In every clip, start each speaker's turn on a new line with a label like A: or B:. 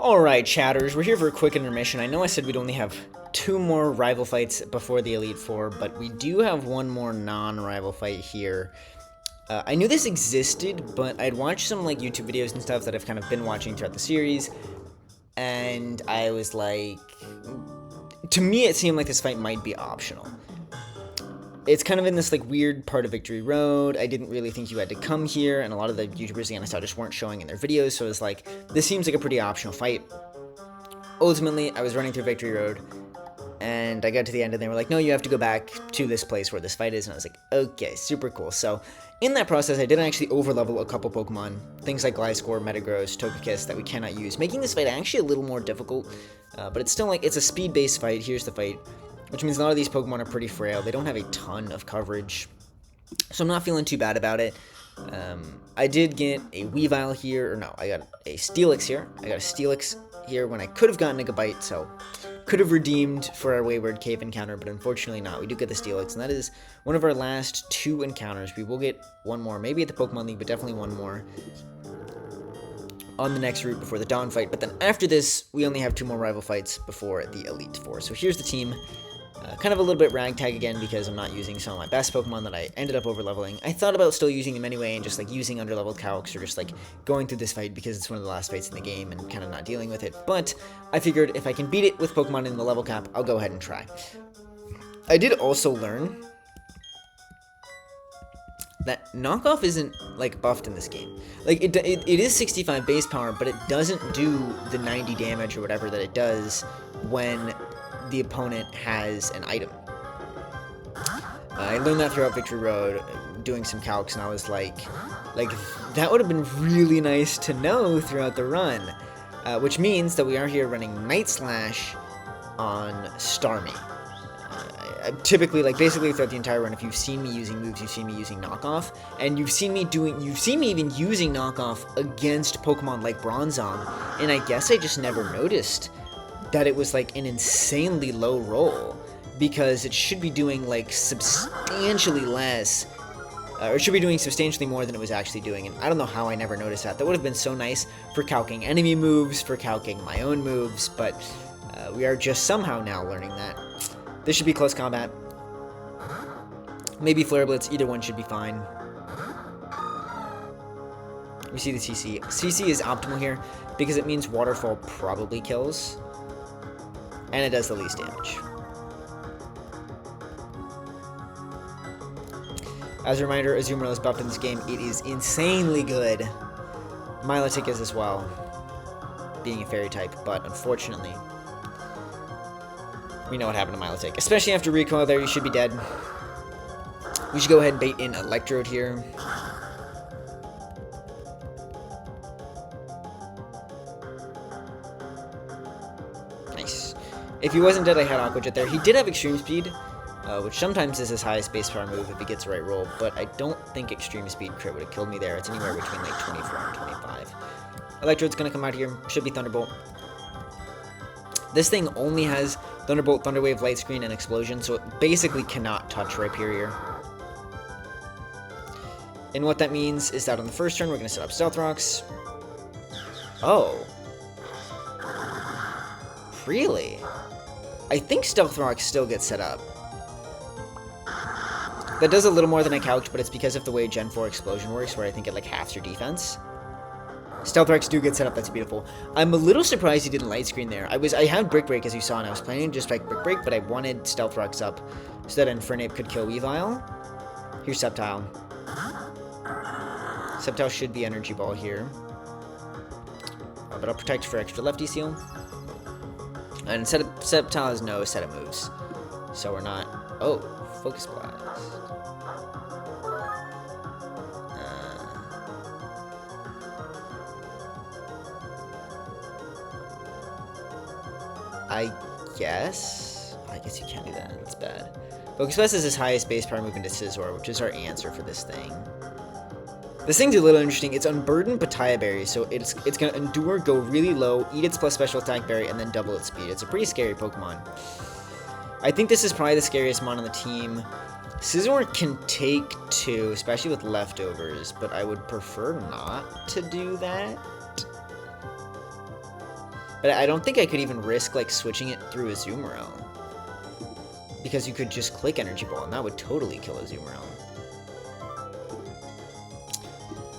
A: Alright, chatters, we're here for a quick intermission. I know I said we'd only have 2 more rival fights before the Elite Four, but we do have 1 more non-rival fight here. I knew this existed, but I'd watched some like YouTube videos and stuff that I've kind of been watching throughout the series, and I was like, to me it seemed like this fight might be optional. It's kind of in this like weird part of Victory Road. I didn't really think you had to come here, and a lot of the YouTubers again I saw just weren't showing in their videos, so it was like, this seems like a pretty optional fight. Ultimately, I was running through Victory Road, and I got to the end and they were like, no, you have to go back to this place where this fight is, and I was like, okay, super cool. So in that process, I did actually overlevel a couple Pokemon, things like Gliscor, Metagross, Togekiss that we cannot use, making this fight actually a little more difficult, but it's still like, it's a speed-based fight. Here's the fight, which means a lot of these Pokemon are pretty frail. They don't have a ton of coverage, so I'm not feeling too bad about it. I did get a Weavile here, or no, I got a Steelix here. I got a Steelix here when I could have gotten a Gabite, so could have redeemed for our Wayward Cave encounter, but unfortunately not. We do get the Steelix, and that is one of our last 2 encounters. We will get 1 more, maybe at the Pokemon League, but definitely 1 more on the next route before the Dawn fight. But then after this, we only have 2 more rival fights before the Elite Four. So here's the team. Kind of a little bit ragtag again because I'm not using some of my best Pokemon that I ended up overleveling. I thought about still using them anyway and just like using underleveled Calcs or just like going through this fight because it's one of the last fights in the game and kind of not dealing with it. But I figured if I can beat it with Pokemon in the level cap, I'll go ahead and try. I did also learn that knockoff isn't like buffed in this game. Like it is 65 base power, but it doesn't do the 90 damage or whatever that it does when the opponent has an item. I learned that throughout Victory Road, doing some calcs, and I was like that would have been really nice to know throughout the run, which means that we are here running Night Slash on Starmie. Typically, like basically throughout the entire run, if you've seen me using moves, you've seen me using knockoff, and you've seen me even using knockoff against Pokemon like Bronzong, and I guess I just never noticed that it was like an insanely low roll, because it should be doing like substantially less, or it should be doing substantially more than it was actually doing, and I don't know how I never noticed that. That would have been so nice for calcing enemy moves, for calcing my own moves, but we are just somehow now learning that. This should be close combat. Maybe Flare Blitz, either one should be fine. We see the CC. CC is optimal here because it means Waterfall probably kills, and it does the least damage. As a reminder, Azumarill is buffed in this game. It is insanely good. Milotic is as well, being a fairy type, but unfortunately, we know what happened to Milotic. Especially after recoil there, you should be dead. We should go ahead and bait in Electrode here. Nice. If he wasn't dead, I had Aqua Jet there. He did have Extreme Speed, which sometimes is his highest base power move if he gets the right roll, but I don't think Extreme Speed crit would have killed me there. It's anywhere between like 24 and 25. Electrode's gonna come out here. Should be Thunderbolt. This thing only has Thunderbolt, Thunder Wave, Light Screen, and Explosion, so it basically cannot touch Rhyperior. And what that means is that on the first turn, we're going to set up Stealth Rocks. Oh. Really? I think Stealth Rocks still get set up. That does a little more than I calced, but it's because of the way Gen 4 Explosion works, where I think it like halves your defense. Stealth Rocks do get set up, that's beautiful. I'm a little surprised he didn't Light Screen there. I had Brick Break, as you saw, and I was planning to just like Brick Break, but I wanted Stealth Rocks up so that Infernape could kill Weavile. Here's Sceptile. Sceptile should be Energy Ball here. But I'll protect for extra Lefty Seal. And Sceptile has no set of moves, so we're not... Oh, Focus Blast. I guess you can't do that. That's bad. Focus Blast is his highest base power move into Scizor, which is our answer for this thing. This thing's a little interesting. It's Unburdened Pataya Berry, so it's gonna endure, go really low, eat its plus special attack berry, and then double its speed. It's a pretty scary Pokemon. I think this is probably the scariest mon on the team. Scizor can take 2, especially with leftovers, but I would prefer not to do that. But I don't think I could even risk, like, switching it through a Azumarill. Because you could just click Energy Ball, and that would totally kill a Azumarill.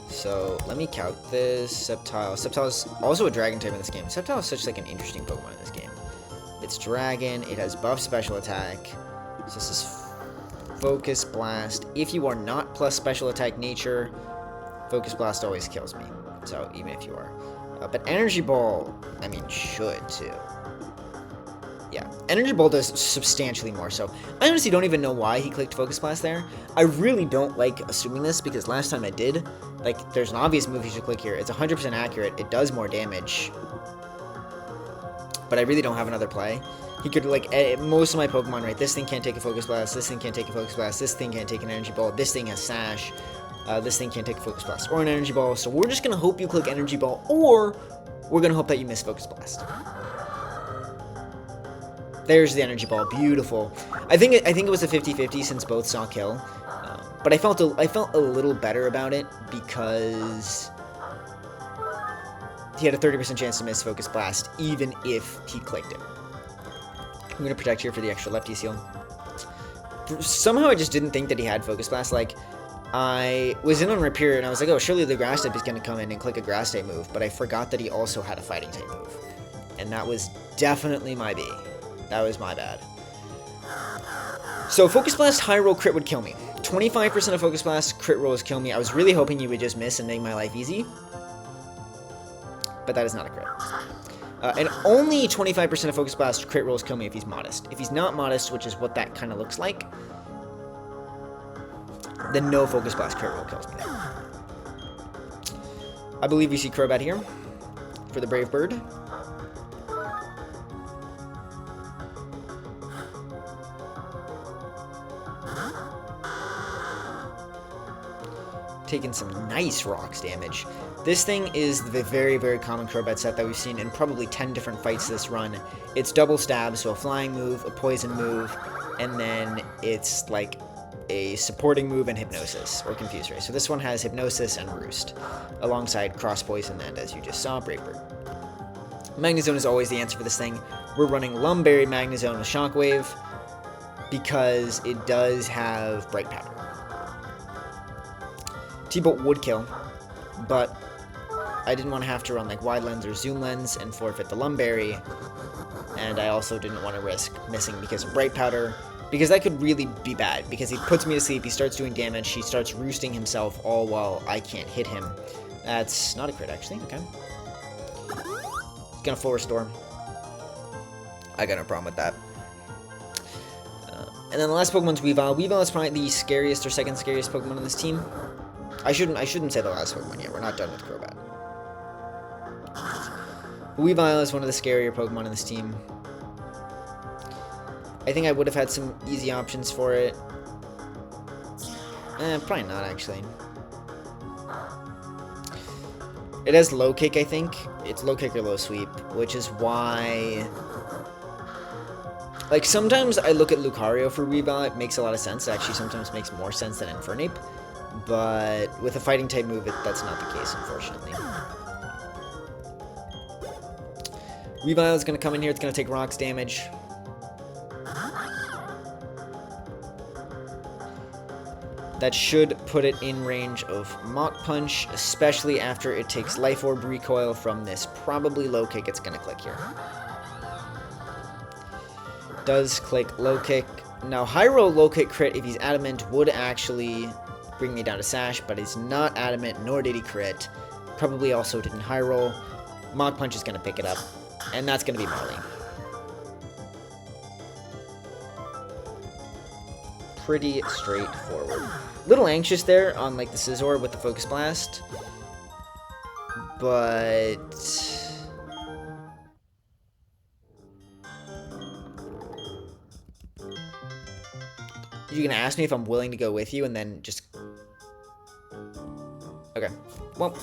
A: So, let me count this. Sceptile. Sceptile is also a Dragon type in this game. Sceptile is such, like, an interesting Pokemon in this game. It's Dragon. It has buff special attack. So this is Focus Blast. If you are not plus special attack nature, Focus Blast always kills me. So, even if you are. But Energy Ball, I mean, should too. Yeah, Energy Ball does substantially more, so I honestly don't even know why he clicked Focus Blast there. I really don't like assuming this, because last time I did, like, there's an obvious move you should click here. It's 100% accurate, it does more damage, but I really don't have another play. He could, like, most of my Pokemon, right, this thing can't take a Focus Blast, this thing can't take a Focus Blast, this thing can't take an Energy Ball, this thing has Sash, this thing can't take a Focus Blast or an Energy Ball, so we're just going to hope you click Energy Ball, or we're going to hope that you miss Focus Blast. There's the Energy Ball. Beautiful. I think it was a 50-50 since both saw kill, but I felt a little better about it because he had a 30% chance to miss Focus Blast even if he clicked it. I'm going to protect here for the extra lefty seal. Somehow I just didn't think that he had Focus Blast. Like, I was in on Rapier and I was like, oh, surely the Grass type is going to come in and click a Grass type move, but I forgot that he also had a Fighting type move. And that was definitely my B. That was my bad. So Focus Blast high roll crit would kill me. 25% of Focus Blast crit rolls kill me. I was really hoping you would just miss and make my life easy. But that is not a crit. And only 25% of Focus Blast crit rolls kill me if he's modest. If he's not modest, which is what that kind of looks like, then no Focus Blast crit roll kills me there. I believe we see Crobat here for the Brave Bird. Taking some nice rocks damage. This thing is the very, very common Crobat set that we've seen in probably 10 different fights this run. It's double stab, so a flying move, a poison move, and then it's like a supporting move and Hypnosis, or Confuse Ray. So this one has Hypnosis and Roost, alongside Cross Poison and, as you just saw, Brave Bird. Magnezone is always the answer for this thing. We're running Lumberry Magnezone with Shockwave, because it does have Bright Powder. T-Bolt would kill, but I didn't want to have to run like Wide Lens or Zoom Lens and forfeit the Lumberry, and I also didn't want to risk missing because of Bright Powder, because that could really be bad, because he puts me to sleep, he starts doing damage, he starts roosting himself, all while I can't hit him. That's not a crit, actually. Okay. He's gonna full restore. I got no problem with that. And then the last Pokemon's Weavile. Weavile is probably the scariest or second scariest Pokemon on this team. I shouldn't say the last Pokemon yet. We're not done with Crobat. Weavile is one of the scarier Pokemon in this team. I think I would have had some easy options for it. Probably not, actually. It has low kick, I think. It's low kick or low sweep, which is why... Like, sometimes I look at Lucario for Weavile. It makes a lot of sense. It actually sometimes makes more sense than Infernape. But with a fighting type move, that's not the case, unfortunately. Weavile is going to come in here. It's going to take rocks damage. That should put it in range of Mach Punch, especially after it takes Life Orb recoil from this probably low kick it's going to click here. Does click low kick. Now, high roll low kick crit, if he's adamant, would actually bring me down to Sash, but he's not adamant, nor did he crit. Probably also didn't high roll. Mach Punch is going to pick it up, and that's going to be Marley. Pretty straightforward. Little anxious there on like the Scizor with the Focus Blast, but you're gonna ask me if I'm willing to go with you, and then just okay. Well,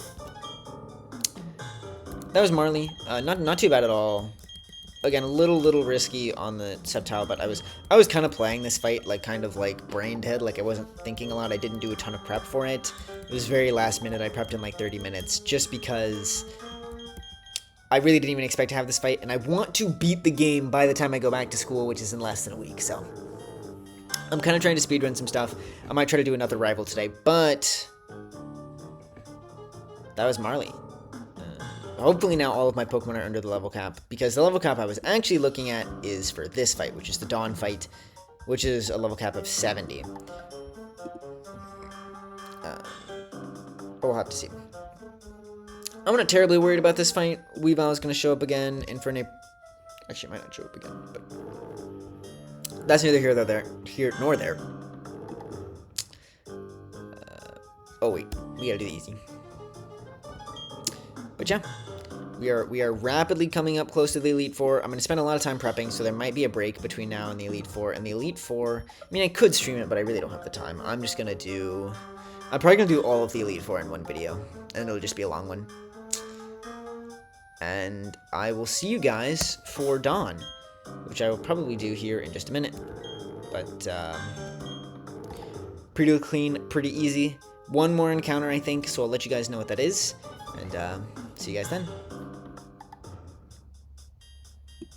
A: that was Marley. Not too bad at all. Again, a little risky on the Sceptile, but I was kind of playing this fight like kind of like brain dead, like I wasn't thinking a lot. I didn't do a ton of prep for it. It was very last minute. I prepped in like 30 minutes just because I really didn't even expect to have this fight, and I want to beat the game by the time I go back to school, which is in less than a week, so I'm kind of trying to speedrun some stuff. I might try to do another rival today, but that was Marley. Hopefully now all of my Pokemon are under the level cap, because the level cap I was actually looking at is for this fight, which is the Dawn fight, which is a level cap of 70. We'll have to see. I'm not terribly worried about this fight. Weavile is going to show up again. Actually, it might not show up again, but that's neither here nor there. Oh wait, we gotta do the easy. But yeah, we are rapidly coming up close to the Elite Four. I'm going to spend a lot of time prepping, so there might be a break between now and the Elite Four. And the Elite Four, I mean, I could stream it, but I really don't have the time. I'm probably going to do all of the Elite Four in one video, and it'll just be a long one. And I will see you guys for Dawn, which I will probably do here in just a minute. But pretty clean, pretty easy. One more encounter, I think, so I'll let you guys know what that is. And see you guys then.